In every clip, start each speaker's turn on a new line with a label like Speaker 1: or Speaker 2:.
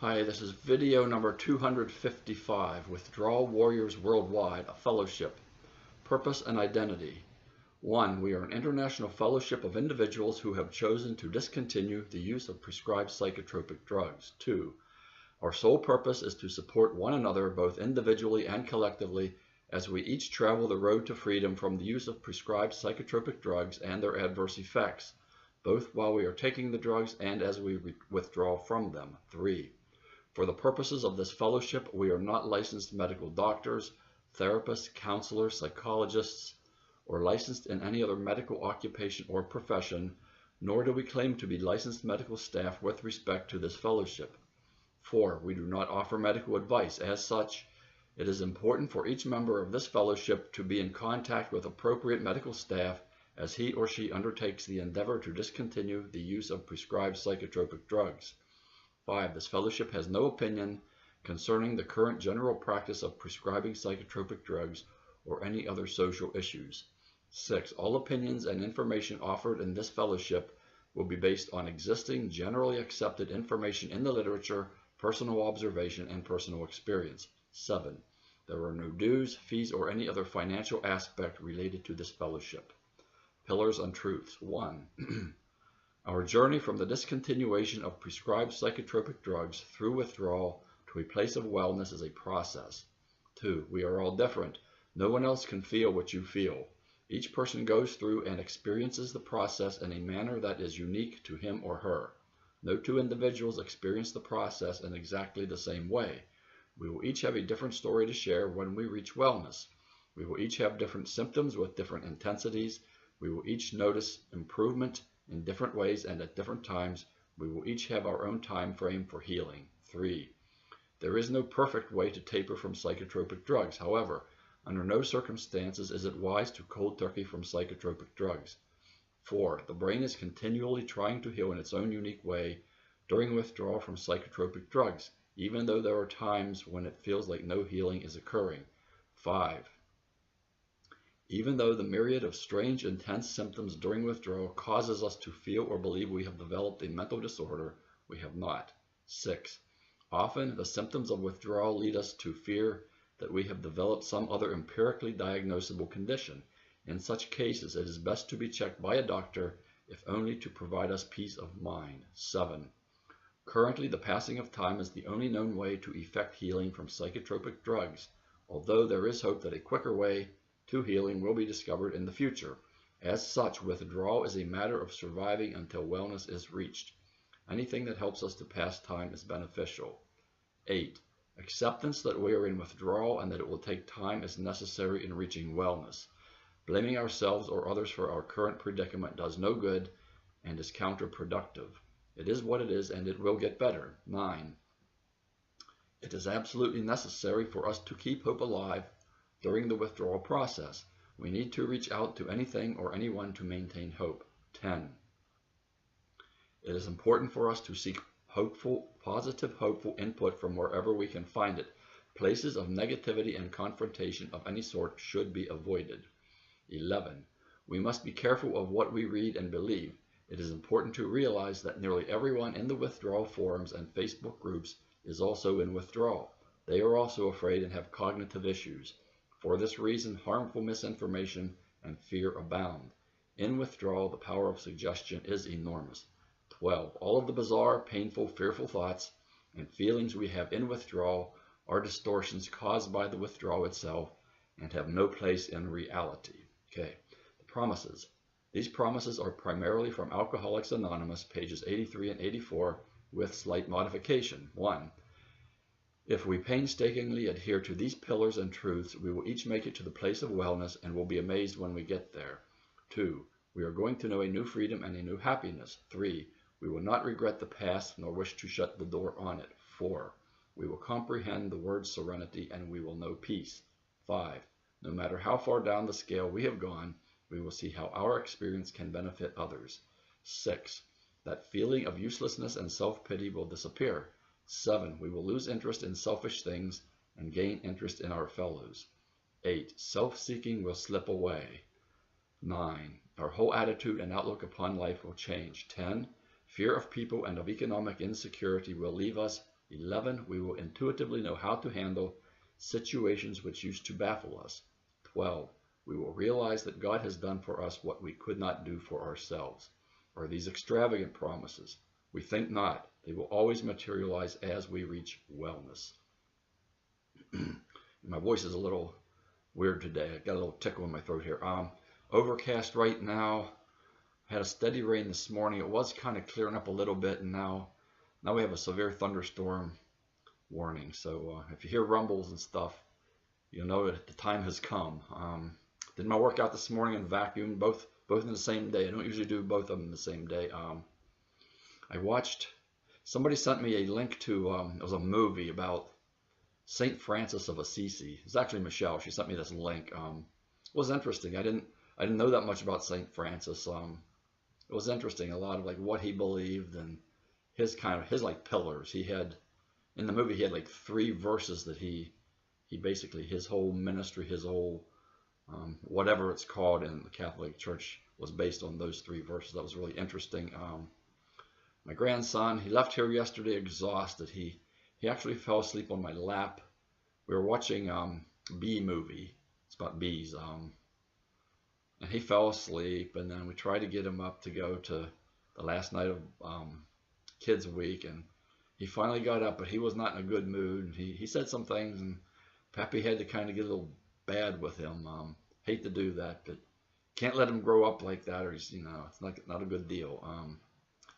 Speaker 1: Hi, this is video number 255, Withdrawal Warriors Worldwide, a fellowship. Purpose and identity. 1. We are an international fellowship of individuals who have chosen to discontinue the use of prescribed psychotropic drugs. 2. Our sole purpose is to support one another both individually and collectively as we each travel the road to freedom from the use of prescribed psychotropic drugs and their adverse effects, both while we are taking the drugs and as we withdraw from them. 3. For the purposes of this fellowship, we are not licensed medical doctors, therapists, counselors, psychologists, or licensed in any other medical occupation or profession, nor do we claim to be licensed medical staff with respect to this fellowship. 4. We do not offer medical advice. As such, it is important for each member of this fellowship to be in contact with appropriate medical staff as he or she undertakes the endeavor to discontinue the use of prescribed psychotropic drugs. 5. This fellowship has no opinion concerning the current general practice of prescribing psychotropic drugs or any other social issues. 6. All opinions and information offered in this fellowship will be based on existing, generally accepted information in the literature, personal observation, and personal experience. 7. There are no dues, fees, or any other financial aspect related to this fellowship. Pillars and Truths. 1. Our journey from the discontinuation of prescribed psychotropic drugs through withdrawal to a place of wellness is a process. 2. We are all different. No one else can feel what you feel. Each person goes through and experiences the process in a manner that is unique to him or her. No two individuals experience the process in exactly the same way. We will each have a different story to share when we reach wellness. We will each have different symptoms with different intensities. We will each notice improvement in different ways and at different times. We will each have our own time frame for healing. 3. There is no perfect way to taper from psychotropic drugs. However, under no circumstances is it wise to cold turkey from psychotropic drugs. 4. The brain is continually trying to heal in its own unique way during withdrawal from psychotropic drugs, even though there are times when it feels like no healing is occurring. 5. Even though the myriad of strange, intense symptoms during withdrawal causes us to feel or believe we have developed a mental disorder, we have not. 6. Often, the symptoms of withdrawal lead us to fear that we have developed some other empirically diagnosable condition. In such cases, it is best to be checked by a doctor, if only to provide us peace of mind. 7. Currently, the passing of time is the only known way to effect healing from psychotropic drugs, although there is hope that a quicker way to healing will be discovered in the future. As such, withdrawal is a matter of surviving until wellness is reached. Anything that helps us to pass time is beneficial. 8. Acceptance that we are in withdrawal and that it will take time is necessary in reaching wellness. Blaming ourselves or others for our current predicament does no good and is counterproductive. It is what it is and it will get better. 9. It is absolutely necessary for us to keep hope alive during the withdrawal process. We need to reach out to anything or anyone to maintain hope. 10. It is important for us to seek positive, hopeful input from wherever we can find it. Places of negativity and confrontation of any sort should be avoided. 11. We must be careful of what we read and believe. It is important to realize that nearly everyone in the withdrawal forums and Facebook groups is also in withdrawal. They are also afraid and have cognitive issues. For this reason, harmful misinformation and fear abound. In withdrawal, the power of suggestion is enormous. 12. All of the bizarre, painful, fearful thoughts and feelings we have in withdrawal are distortions caused by the withdrawal itself and have no place in reality. Okay, the promises. These promises are primarily from Alcoholics Anonymous, pages 83 and 84, with slight modification. 1. If we painstakingly adhere to these pillars and truths, we will each make it to the place of wellness and will be amazed when we get there. 2. We are going to know a new freedom and a new happiness. 3. We will not regret the past nor wish to shut the door on it. 4. We will comprehend the word serenity and we will know peace. 5. No matter how far down the scale we have gone, we will see how our experience can benefit others. 6. That feeling of uselessness and self-pity will disappear. 7. We will lose interest in selfish things and gain interest in our fellows. 8. Self-seeking will slip away. 9. Our whole attitude and outlook upon life will change. 10. Fear of people and of economic insecurity will leave us 11. We will intuitively know how to handle situations which used to baffle us. 12. We will realize that God has done for us what we could not do for ourselves. Are these extravagant promises? We think not. They will always materialize as we reach wellness. My voice is a little weird today. I got a little tickle in my throat here. Overcast right now. I had a steady rain this morning. It was kind of clearing up a little bit, and now we have a severe thunderstorm warning. So if you hear rumbles and stuff, you'll know that the time has come. Did my workout this morning and vacuumed both in the same day. I don't usually do both of them in the same day. I watched. Somebody sent me a link to. It was a movie about Saint Francis of Assisi. It's actually Michelle. She sent me this link. It was interesting. I didn't know that much about Saint Francis. It was interesting. A lot of like what he believed and his like pillars. He had in the movie he had like 3 verses that he basically his whole ministry, his whole whatever it's called in the Catholic Church was based on those 3 verses. That was really interesting. My grandson, he left here yesterday exhausted. He actually fell asleep on my lap. We were watching Bee Movie. It's about bees. And he fell asleep, and then we tried to get him up to go to the last night of Kids Week, and he finally got up, but he was not in a good mood. He said some things, and Pappy had to kind of get a little bad with him. Hate to do that, but can't let him grow up like that, or he's, it's not a good deal.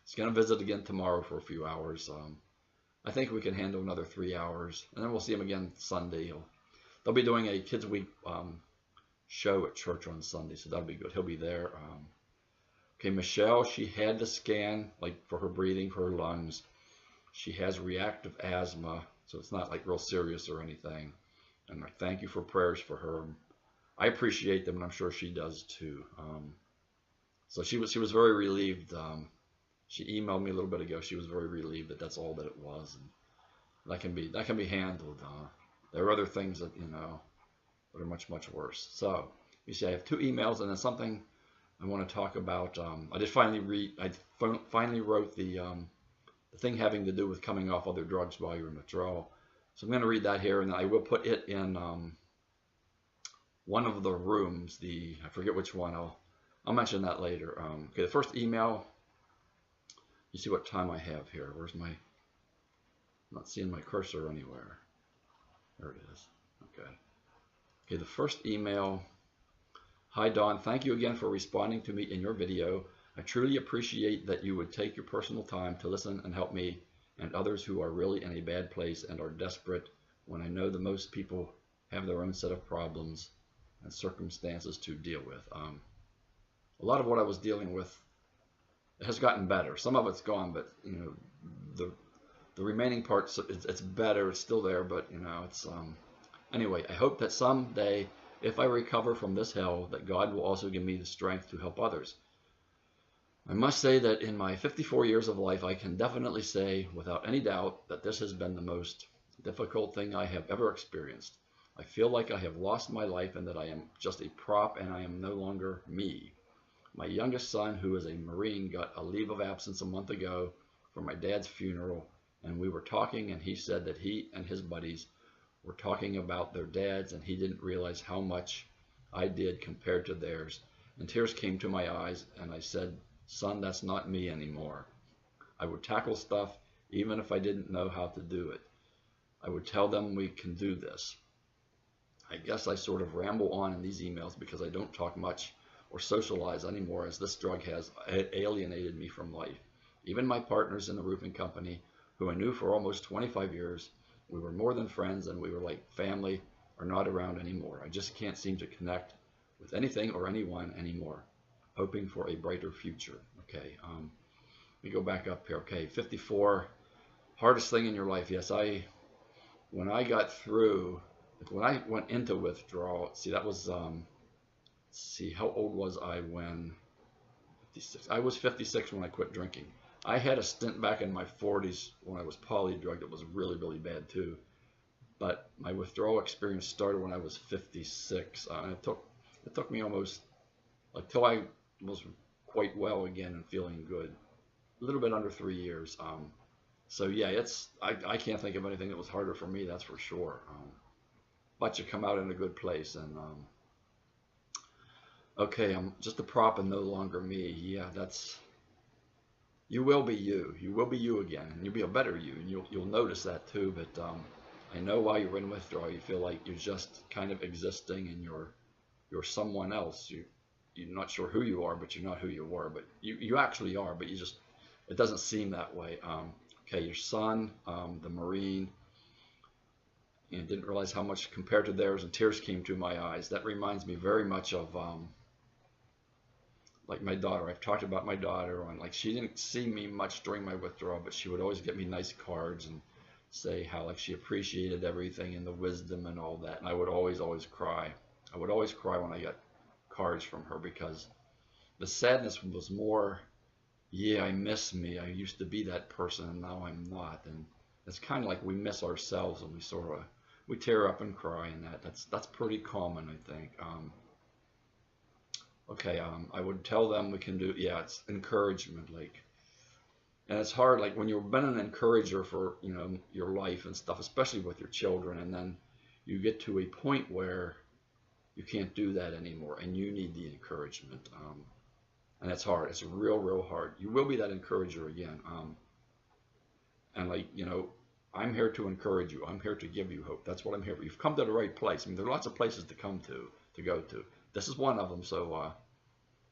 Speaker 1: He's gonna visit again tomorrow for a few hours. I think we can handle another 3 hours, and then we'll see him again Sunday. They'll be doing a Kids Week show at church on Sunday, so that'll be good. He'll be there. Okay, Michelle, she had the scan like for her breathing, for her lungs. She has reactive asthma, so it's not like real serious or anything. And I thank you for prayers for her. I appreciate them, and I'm sure she does too. So she was very relieved. She emailed me a little bit ago. She was very relieved that that's all that it was, and that can be handled. There are other things that that are much worse. So you see, I have 2 emails, and then something I want to talk about. I finally wrote the thing having to do with coming off other drugs while you're in withdrawal. So I'm going to read that here, and I will put it in one of the rooms. I forget which one. I'll mention that later. Okay, the first email. You see what time I have here. Where's my? I'm not seeing my cursor anywhere. There it is. Okay. Okay, the first email. Hi Don, thank you again for responding to me in your video. I truly appreciate that you would take your personal time to listen and help me and others who are really in a bad place and are desperate, when I know that most people have their own set of problems and circumstances to deal with. A lot of what I was dealing with has gotten better. Some of it's gone, but the remaining parts, it's better. It's still there, but it's anyway. I hope that someday, if I recover from this hell, that God will also give me the strength to help others. I must say that in my 54 years of life, I can definitely say without any doubt that this has been the most difficult thing I have ever experienced. I feel like I have lost my life and that I am just a prop and I am no longer me. My youngest son, who is a Marine, got a leave of absence a month ago for my dad's funeral, and we were talking, and he said that he and his buddies were talking about their dads, and he didn't realize how much I did compared to theirs. And tears came to my eyes, and I said, son, that's not me anymore. I would tackle stuff even if I didn't know how to do it. I would tell them we can do this. I guess I sort of ramble on in these emails because I don't talk much or socialize anymore, as this drug has alienated me from life. Even my partners in the roofing company, who I knew for almost 25 years, we were more than friends and we were like family, are not around anymore. I just can't seem to connect with anything or anyone anymore. Hoping for a brighter future. Okay, let me go back up here. Okay, 54, hardest thing in your life. Yes, when I got through, when I went into withdrawal, see, that was, see, how old was I when, 56. I was 56 when I quit drinking. I had a stint back in my 40s when I was polydrugged. It was really, really bad too. But my withdrawal experience started when I was 56. And it took me almost, like, till I was quite well again and feeling good. A little bit under 3 years. So yeah, I can't think of anything that was harder for me, that's for sure. But you come out in a good place, and okay, I'm just a prop and no longer me. Yeah, that's you will be you. You will be you again, and you'll be a better you, and you'll notice that too. But I know while you're in withdrawal, you feel like you're just kind of existing, and you're someone else. You're not sure who you are, but you're not who you were. But you actually are, but you just it doesn't seem that way. Okay, your son, the Marine, and didn't realize how much compared to theirs, and tears came to my eyes. That reminds me very much of like my daughter. I've talked about my daughter on like she didn't see me much during my withdrawal, but she would always get me nice cards and say how like she appreciated everything and the wisdom and all that. And I would always cry. I would always cry when I got cards from her because the sadness was more, yeah, I miss me. I used to be that person and now I'm not. And it's kind of like we miss ourselves and we tear up and cry, and that's pretty common, I think. Okay, I would tell them we can do, yeah, it's encouragement, like, and it's hard, like when you've been an encourager for, your life and stuff, especially with your children, and then you get to a point where you can't do that anymore, and you need the encouragement, and it's hard. It's real hard. You will be that encourager again, and like, I'm here to encourage you. I'm here to give you hope. That's what I'm here for. You've come to the right place. I mean, there are lots of places to come to go to. This is one of them. So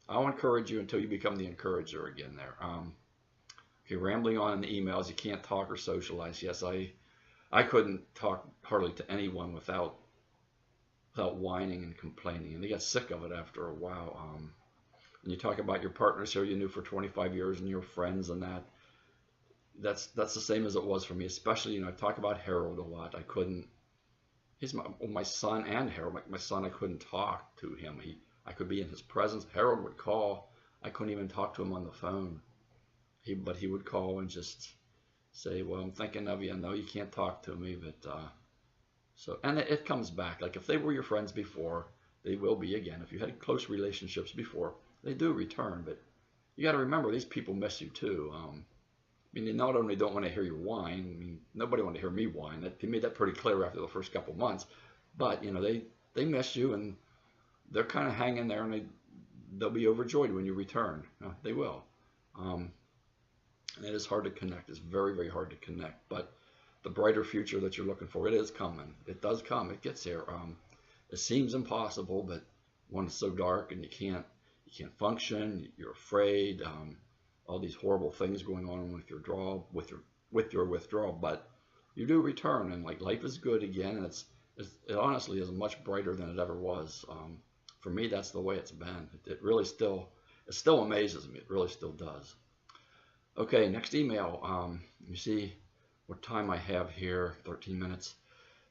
Speaker 1: I'll encourage you until you become the encourager again there. Okay, rambling on in the emails. You can't talk or socialize. Yes, I couldn't talk hardly to anyone without whining and complaining. And they got sick of it after a while. And you talk about your partners here you knew for 25 years and your friends and that's the same as it was for me, especially, I talk about Harold a lot. I couldn't, he's my son and Harold, my son, I couldn't talk to him. I could be in his presence. Harold would call. I couldn't even talk to him on the phone. But he would call and just say, well, I'm thinking of you. I know you can't talk to me, but, and it comes back. Like if they were your friends before, they will be again. If you had close relationships before, they do return, but you got to remember these people miss you too. I mean, they not only don't want to hear you whine. I mean, nobody wanted to hear me whine. They made that pretty clear after the first couple months. But they miss you, and they're kind of hanging there, and they'll be overjoyed when you return. They will. And it is hard to connect. It's very hard to connect. But the brighter future that you're looking for, it is coming. It does come. It gets here. It seems impossible, but when it's so dark and you can't function, you're afraid. All these horrible things going on with your withdrawal, but you do return, and like life is good again, and it honestly is much brighter than it ever was. For me, that's the way it's been. It really still amazes me. It really still does. Okay, next email. You see what time I have here, 13 minutes.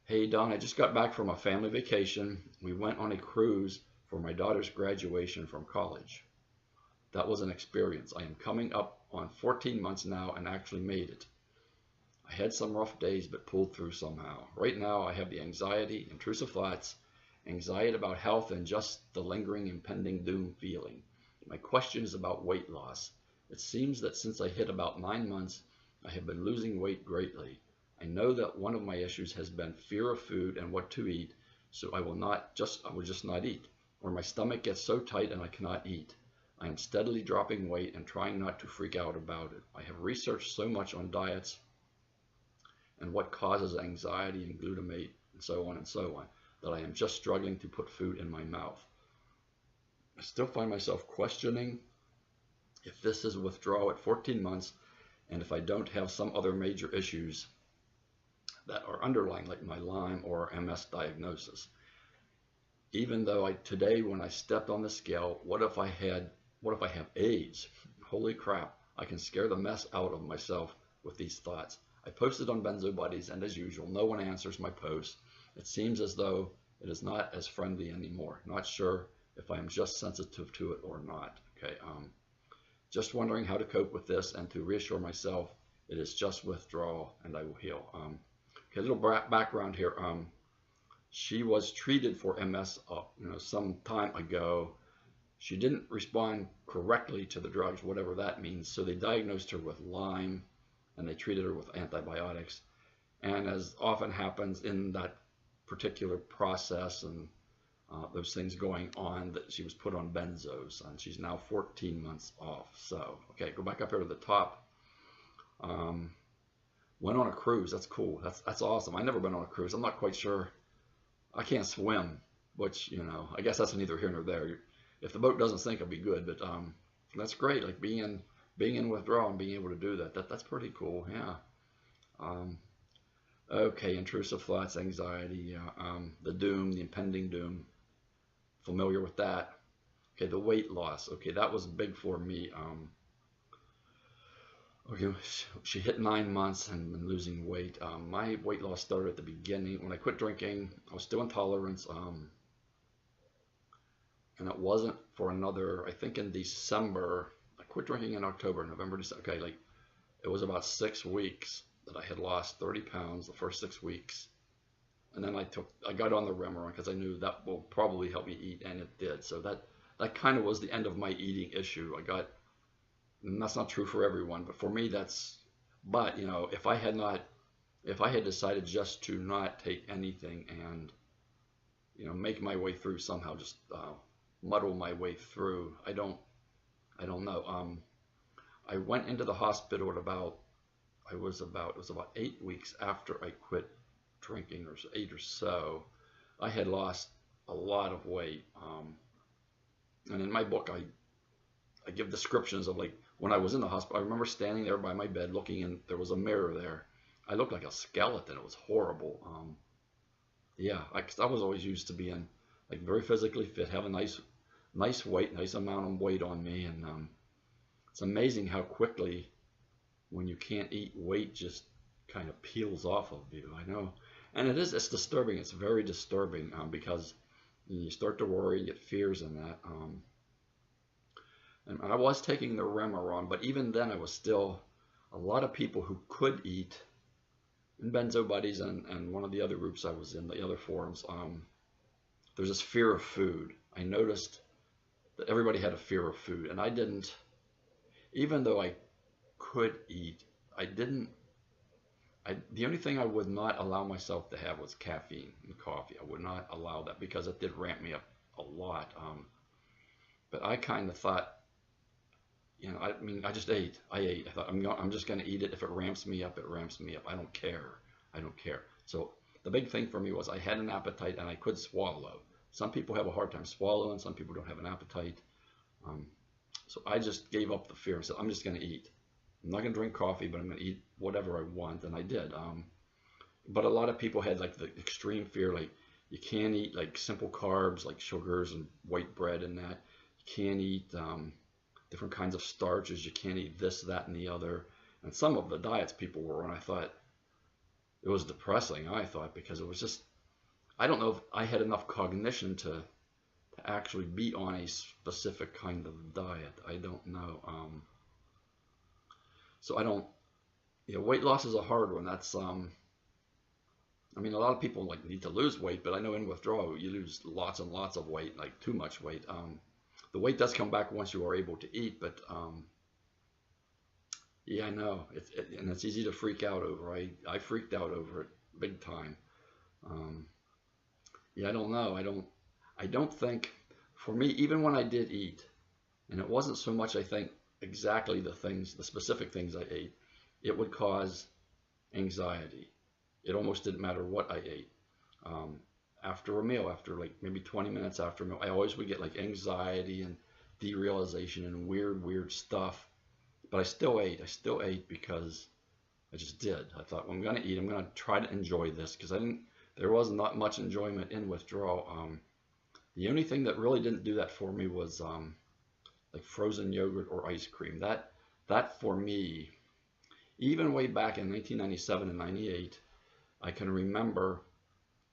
Speaker 1: Hey Don, I just got back from a family vacation. We went on a cruise for my daughter's graduation from college. That was an experience. I am coming up on 14 months now and actually made it. I had some rough days but pulled through somehow. Right now I have the anxiety, intrusive thoughts, anxiety about health, and just the lingering impending doom feeling. My question is about weight loss. It seems that since I hit about 9 months, I have been losing weight greatly. I know that one of my issues has been fear of food and what to eat, so I will just not eat, or my stomach gets so tight and I cannot eat. I am steadily dropping weight and trying not to freak out about it. I have researched so much on diets and what causes anxiety and glutamate and so on that I am just struggling to put food in my mouth. I still find myself questioning if this is withdrawal at 14 months and if I don't have some other major issues that are underlying, like my Lyme or MS diagnosis. Even though today when I stepped on the scale, what if I have AIDS? Holy crap, I can scare the mess out of myself with these thoughts. I posted on Benzo Buddies, and as usual, no one answers my posts. It seems as though it is not as friendly anymore. Not sure if I am just sensitive to it or not. Okay, just wondering how to cope with this and to reassure myself it is just withdrawal and I will heal. Okay, a little background here. She was treated for MS some time ago. She didn't respond correctly to the drugs, whatever that means. So they diagnosed her with Lyme, and they treated her with antibiotics. And as often happens in that particular process and those things going on, that she was put on benzos, and she's now 14 months off. So, okay, go back up here to the top. Went on a cruise. That's cool. That's awesome. I've never been on a cruise. I'm not quite sure. I can't swim, which, you know, I guess that's neither here nor there. If the boat doesn't sink, it'll be good. But that's great. Like being in withdrawal and being able to do that. That's pretty cool. Yeah. Okay, intrusive thoughts, anxiety, the doom, the impending doom. Familiar with that. Okay, the weight loss. Okay, that was big for me. Okay, she hit 9 months and been losing weight. My weight loss started at the beginning. When I quit drinking, I was still in tolerance. And it wasn't for another, I think in December. I quit drinking in October, November, December. Okay, like it was about 6 weeks that I had lost 30 pounds the first 6 weeks. And then I got on the Remeron because I knew that will probably help me eat, and it did. So that kind of was the end of my eating issue. And that's not true for everyone, but for me but you know, if I had decided just to not take anything and, you know, make my way through somehow, just muddle my way through, I don't know. I went into the hospital at it was about 8 weeks after I quit drinking, or 8 or so. I had lost a lot of weight. And in my book, I give descriptions of like when I was in the hospital. I remember standing there by my bed looking, and there was a mirror there. I looked like a skeleton. It was horrible. Yeah, I was always used to being like very physically fit, have a nice weight, nice amount of weight on me. And it's amazing how quickly, when you can't eat, weight just kind of peels off of you. I know. And it's disturbing. It's very disturbing because you start to worry and get fears in that. And I was taking the Remeron, but even then I was still, a lot of people who could eat, in Benzo Buddies and one of the other groups I was in, the other forums, there's this fear of food. I noticed that everybody had a fear of food, and I didn't. Even though I could eat, the only thing I would not allow myself to have was caffeine and coffee. I would not allow that because it did ramp me up a lot. But I kind of thought, you know, I mean, I just ate. I ate. I thought I'm just going to eat it. If it ramps me up, it ramps me up. I don't care. I don't care. So the big thing for me was I had an appetite and I could swallow. Some people have a hard time swallowing. Some people don't have an appetite. So I just gave up the fear and said, I'm just going to eat. I'm not going to drink coffee, but I'm going to eat whatever I want, and I did. But a lot of people had like the extreme fear, like you can't eat like simple carbs, like sugars and white bread and that. You can't eat different kinds of starches. You can't eat this, that, and the other. And some of the diets people were on, I thought it was depressing. I thought, because it was just, I don't know if I had enough cognition to actually be on a specific kind of diet. I don't know. So I don't, you know, weight loss is a hard one. That's, I mean, a lot of people like need to lose weight, but I know in withdrawal, you lose lots and lots of weight, like too much weight. The weight does come back once you are able to eat, but, yeah, I know. And it's easy to freak out over. I freaked out over it big time. Yeah, I don't know. I don't think, for me, even when I did eat, and it wasn't so much, I think, exactly the specific things I ate, it would cause anxiety. It almost didn't matter what I ate. After a meal, after like maybe 20 minutes after a meal, I always would get like anxiety and derealization and weird stuff. But I still ate because I just did. I thought, well, I'm going to eat. I'm going to try to enjoy this, because there was not much enjoyment in withdrawal. The only thing that really didn't do that for me was like frozen yogurt or ice cream. That for me, even way back in 1997 and 98, I can remember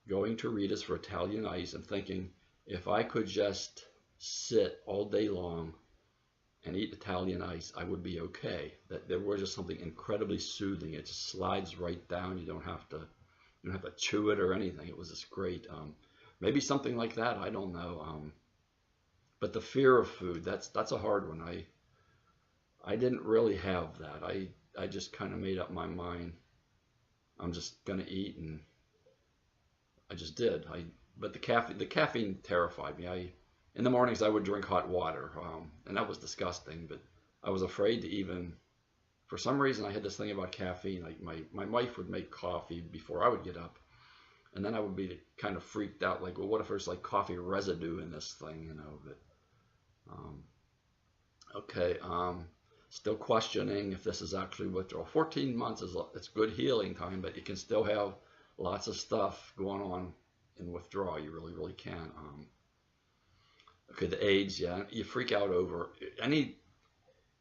Speaker 1: going to Rita's for Italian ice and thinking, if I could just sit all day long and eat Italian ice, I would be okay. That there was just something incredibly soothing. It just slides right down. You don't have to chew it or anything. It was just great. Maybe something like that. I don't know. But the fear of food, that's a hard one. I didn't really have that. I just kind of made up my mind. I'm just gonna eat, and I just did. But the caffeine terrified me. In the mornings I would drink hot water, and that was disgusting. But I was afraid to even. For some reason, I had this thing about caffeine. Like my wife would make coffee before I would get up, and then I would be kind of freaked out. Like, well, what if there's like coffee residue in this thing, you know? But okay. Still questioning if this is actually withdrawal. 14 months it's good healing time, but you can still have lots of stuff going on in withdrawal. You really, really can. Okay, the AIDS, yeah, you freak out over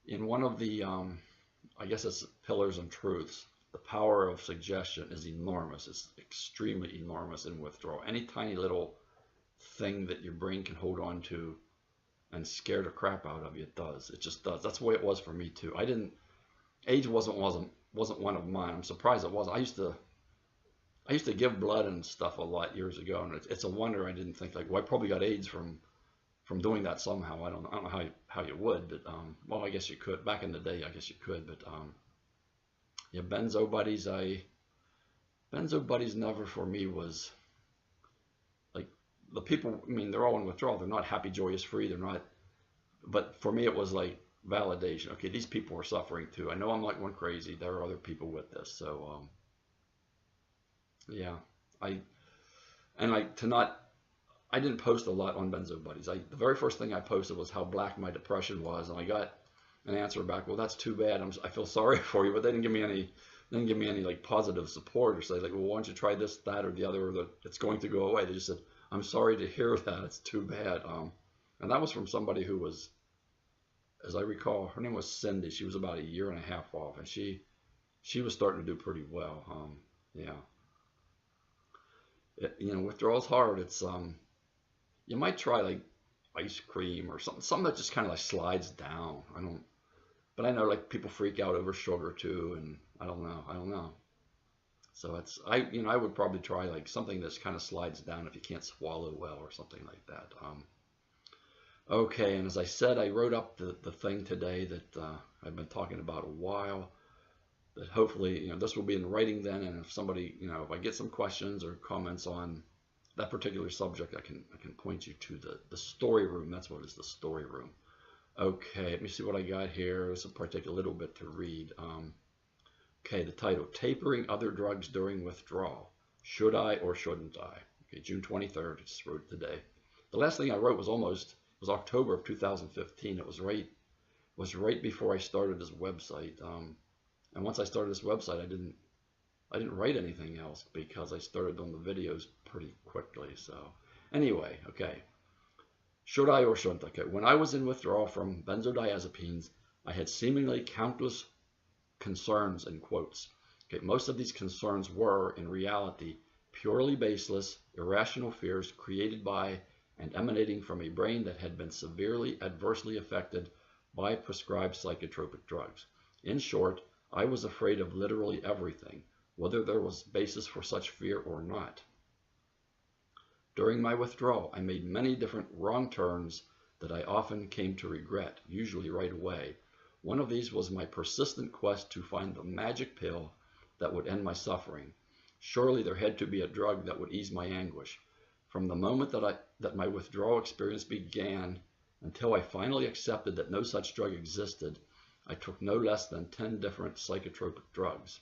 Speaker 1: in one of the, I guess it's Pillars and Truths. The power of suggestion is enormous. It's extremely enormous in withdrawal. Any tiny little thing that your brain can hold on to and scare the crap out of you, it does. It just does. That's the way it was for me too. AIDS wasn't one of mine. I'm surprised it wasn't. I used to give blood and stuff a lot years ago, and it's a wonder I didn't think like, well, I probably got AIDS from doing that somehow. I don't know how you would, but well, I guess you could. Back in the day, I guess you could, but yeah, Benzo Buddies never for me was like the people. I mean, they're all in withdrawal. They're not happy, joyous, free. They're not. But for me, it was like validation. Okay, these people are suffering too. I know I'm like one crazy. There are other people with this. So yeah, I didn't post a lot on Benzo Buddies. The very first thing I posted was how black my depression was, and I got an answer back. Well, that's too bad. I feel sorry for you, but they didn't give me any like positive support or say like, well, why don't you try this, that, or the other, or that it's going to go away. They just said, I'm sorry to hear that. It's too bad. And that was from somebody who was, as I recall, her name was Cindy. She was about a year and a half off, and she was starting to do pretty well. Yeah. Withdrawal's hard. It's you might try like ice cream or something that just kind of like slides down. But I know like people freak out over sugar too, and I don't know. So I would probably try like something that's kind of slides down if you can't swallow well or something like that. Okay, and as I said, I wrote up the thing today that I've been talking about a while. That hopefully, this will be in writing then, and if somebody, if I get some questions or comments on that particular subject, I can point you to the story room. That's what it is, the story room. Okay, let me see what I got here. This will probably take a little bit to read. Okay, the title, Tapering Other Drugs During Withdrawal. Should I or shouldn't I? Okay, June 23rd, I just wrote it today. The last thing I wrote was October of 2015. It was right before I started this website. And once I started this website, I didn't write anything else because I started on the videos pretty quickly. So anyway, okay. Should I or shouldn't I? Okay, when I was in withdrawal from benzodiazepines, I had seemingly countless concerns in quotes. Okay, most of these concerns were, in reality, purely baseless, irrational fears created by and emanating from a brain that had been severely adversely affected by prescribed psychotropic drugs. In short, I was afraid of literally everything, whether there was basis for such fear or not. During my withdrawal, I made many different wrong turns that I often came to regret, usually right away. One of these was my persistent quest to find the magic pill that would end my suffering. Surely there had to be a drug that would ease my anguish. From the moment that my withdrawal experience began until I finally accepted that no such drug existed, I took no less than 10 different psychotropic drugs.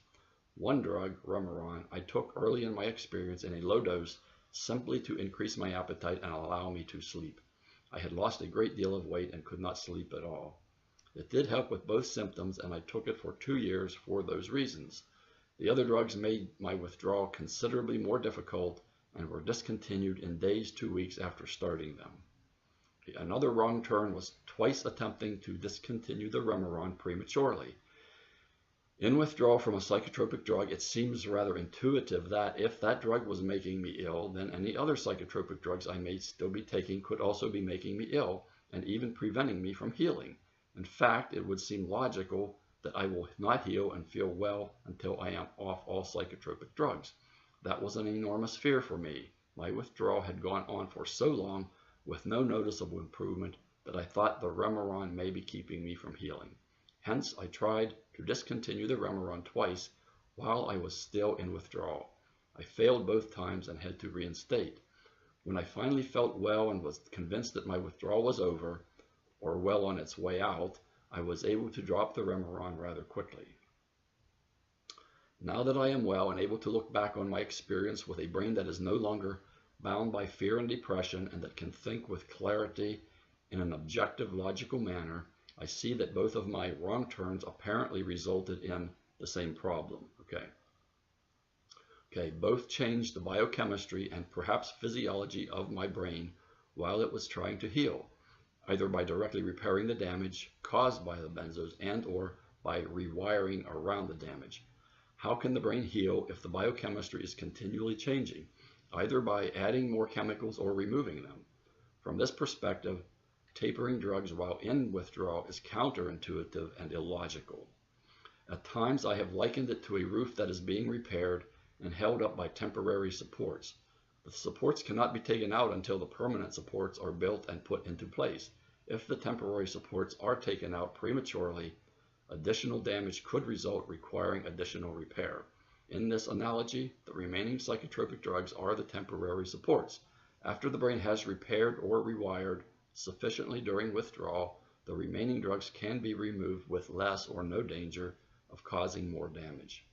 Speaker 1: One drug, Remeron, I took early in my experience in a low dose simply to increase my appetite and allow me to sleep. I had lost a great deal of weight and could not sleep at all. It did help with both symptoms, and I took it for 2 years for those reasons. The other drugs made my withdrawal considerably more difficult and were discontinued in days to weeks after starting them. Another wrong turn was twice attempting to discontinue the Remeron prematurely. In withdrawal from a psychotropic drug, it seems rather intuitive that if that drug was making me ill, then any other psychotropic drugs I may still be taking could also be making me ill and even preventing me from healing. In fact, it would seem logical that I will not heal and feel well until I am off all psychotropic drugs. That was an enormous fear for me. My withdrawal had gone on for so long with no noticeable improvement that I thought the Remeron may be keeping me from healing. Hence, I tried to discontinue the Remeron twice while I was still in withdrawal. I failed both times and had to reinstate. When I finally felt well and was convinced that my withdrawal was over, or well on its way out, I was able to drop the Remeron rather quickly. Now that I am well and able to look back on my experience with a brain that is no longer bound by fear and depression and that can think with clarity in an objective, logical manner, I see that both of my wrong turns apparently resulted in the same problem. Okay, both changed the biochemistry and perhaps physiology of my brain while it was trying to heal, either by directly repairing the damage caused by the benzos and or by rewiring around the damage. How can the brain heal if the biochemistry is continually changing, either by adding more chemicals or removing them? From this perspective, tapering drugs while in withdrawal is counterintuitive and illogical. At times, I have likened it to a roof that is being repaired and held up by temporary supports. The supports cannot be taken out until the permanent supports are built and put into place. If the temporary supports are taken out prematurely, additional damage could result requiring additional repair. In this analogy, the remaining psychotropic drugs are the temporary supports. After the brain has repaired or rewired sufficiently during withdrawal, the remaining drugs can be removed with less or no danger of causing more damage.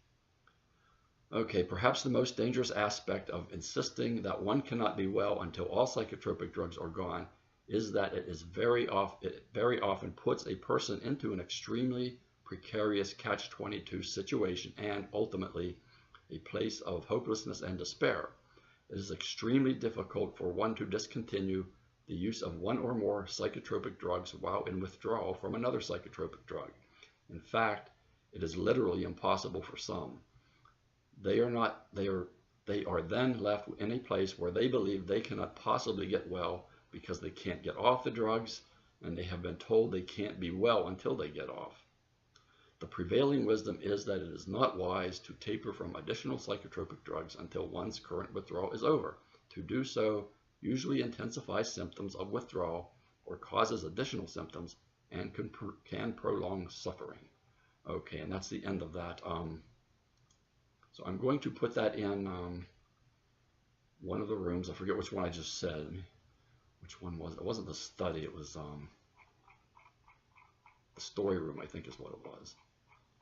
Speaker 1: Okay, perhaps the most dangerous aspect of insisting that one cannot be well until all psychotropic drugs are gone is that it very often puts a person into an extremely precarious catch-22 situation and ultimately a place of hopelessness and despair. It is extremely difficult for one to discontinue the use of one or more psychotropic drugs while in withdrawal from another psychotropic drug. In fact, it is literally impossible for some. They are then left in a place where they believe they cannot possibly get well because they can't get off the drugs, and they have been told they can't be well until they get off. The prevailing wisdom is that it is not wise to taper from additional psychotropic drugs until one's current withdrawal is over. To do so usually intensifies symptoms of withdrawal or causes additional symptoms and can prolong suffering. Okay, and that's the end of that. So I'm going to put that in one of the rooms. I forget which one I just said. Which one was it? It wasn't the study. It was the story room, I think is what it was.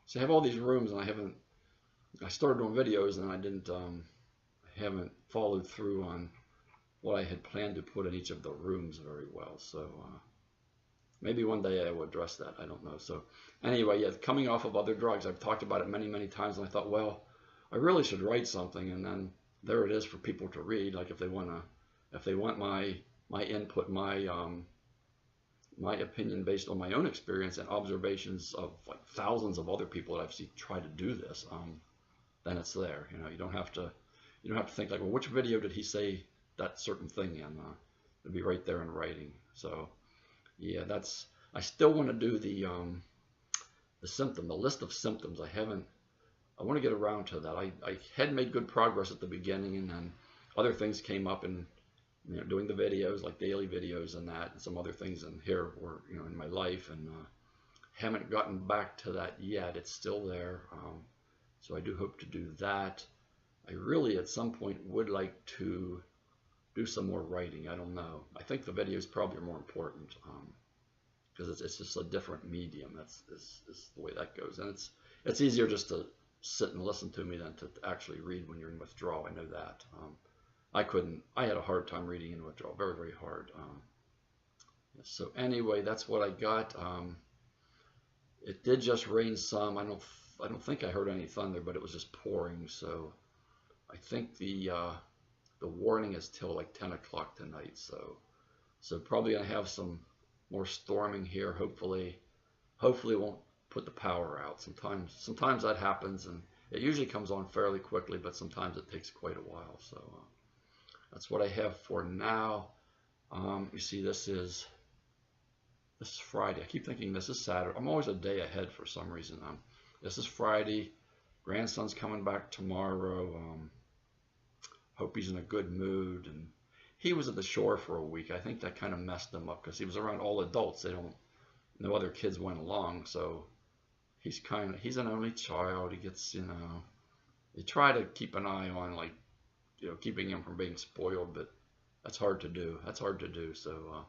Speaker 1: So I have all these rooms, and I started doing videos, and I haven't followed through on what I had planned to put in each of the rooms very well. So maybe one day I will address that. I don't know. So anyway, yeah, coming off of other drugs, I've talked about it many, many times, and I thought, well, I really should write something, and then there it is for people to read. Like if they want my input, my opinion based on my own experience and observations of like thousands of other people that I've seen try to do this, then it's there. You know, you don't have to think like, well, which video did he say that certain thing in? It'll be right there in writing. So yeah, I still want to do the list of symptoms. I want to get around to that. I had made good progress at the beginning, and then other things came up, and doing the videos, like daily videos and that, and some other things in here were, in my life, and haven't gotten back to that yet. It's still there. So I do hope to do that. I really, at some point, would like to do some more writing. I don't know. I think the videos probably are more important because it's just a different medium. That's the way that goes, and it's easier just to sit and listen to me than to actually read when you're in withdrawal. I know that. I had a hard time reading in withdrawal, very, very hard. So anyway, that's what I got. It did just rain some. I don't think I heard any thunder, but it was just pouring. So I think the warning is till like 10 o'clock tonight. So probably gonna have some more storming here. Hopefully it won't put the power out. Sometimes that happens, and it usually comes on fairly quickly, but sometimes it takes quite a while. So that's what I have for now. You see, this is Friday. I keep thinking this is Saturday. I'm always a day ahead for some reason. This is Friday. Grandson's coming back tomorrow. Hope he's in a good mood. And he was at the shore for a week. I think that kind of messed him up because he was around all adults. No other kids went along, so he's an only child. He gets, you try to keep an eye on, like, keeping him from being spoiled, but that's hard to do. So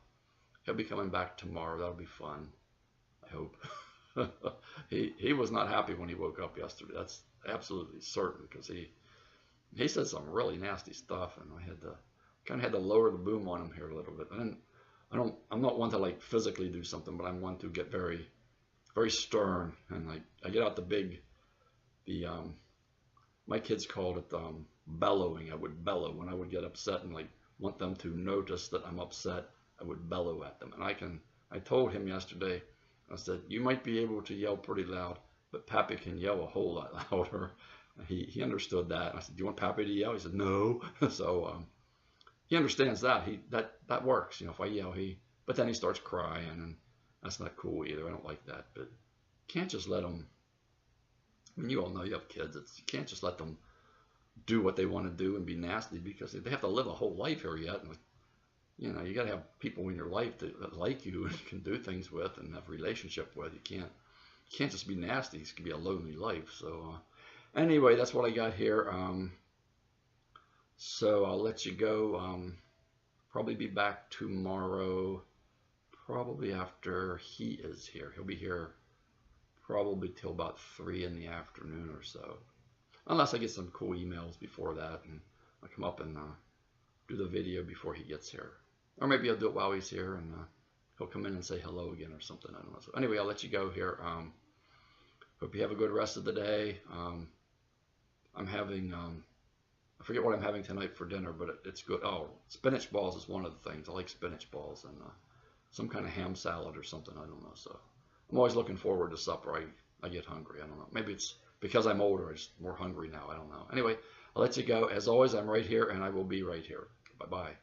Speaker 1: he'll be coming back tomorrow. That'll be fun, I hope. He was not happy when he woke up yesterday. That's absolutely certain, because he said some really nasty stuff, and I kind of had to lower the boom on him here a little bit. I'm not one to, like, physically do something, but I'm one to get very, very stern, and like I get out my kids called it bellowing. I would bellow when I would get upset and, like, want them to notice that I'm upset. I would bellow at them, and I told him yesterday, I said, you might be able to yell pretty loud, but Pappy can yell a whole lot louder. He understood that. I said, do you want Pappy to yell? He said, no. So he understands that. That works. If I yell, but then he starts crying, and that's not cool either. I don't like that. But you can't just let them, I mean, you all know you have kids. You can't just let them do what they want to do and be nasty, because they have to live a whole life here yet. And, you got to have people in your life that like you and you can do things with and have a relationship with. You can't just be nasty. It can be a lonely life. So anyway, that's what I got here. So I'll let you go. Probably be back tomorrow, probably after he is here. He'll be here probably till about 3 in the afternoon or so, unless I get some cool emails before that, and I'll come up and do the video before he gets here. Or maybe I'll do it while he's here, and he'll come in and say hello again or something. I don't know. So anyway, I'll let you go here. Hope you have a good rest of the day. I'm having, I forget what I'm having tonight for dinner, but it's good. Oh, spinach balls is one of the things. I like spinach balls, and some kind of ham salad or something. I don't know. So I'm always looking forward to supper. I get hungry. I don't know. Maybe it's because I'm older. I'm just more hungry now. I don't know. Anyway, I'll let you go. As always, I'm right here, and I will be right here. Bye-bye.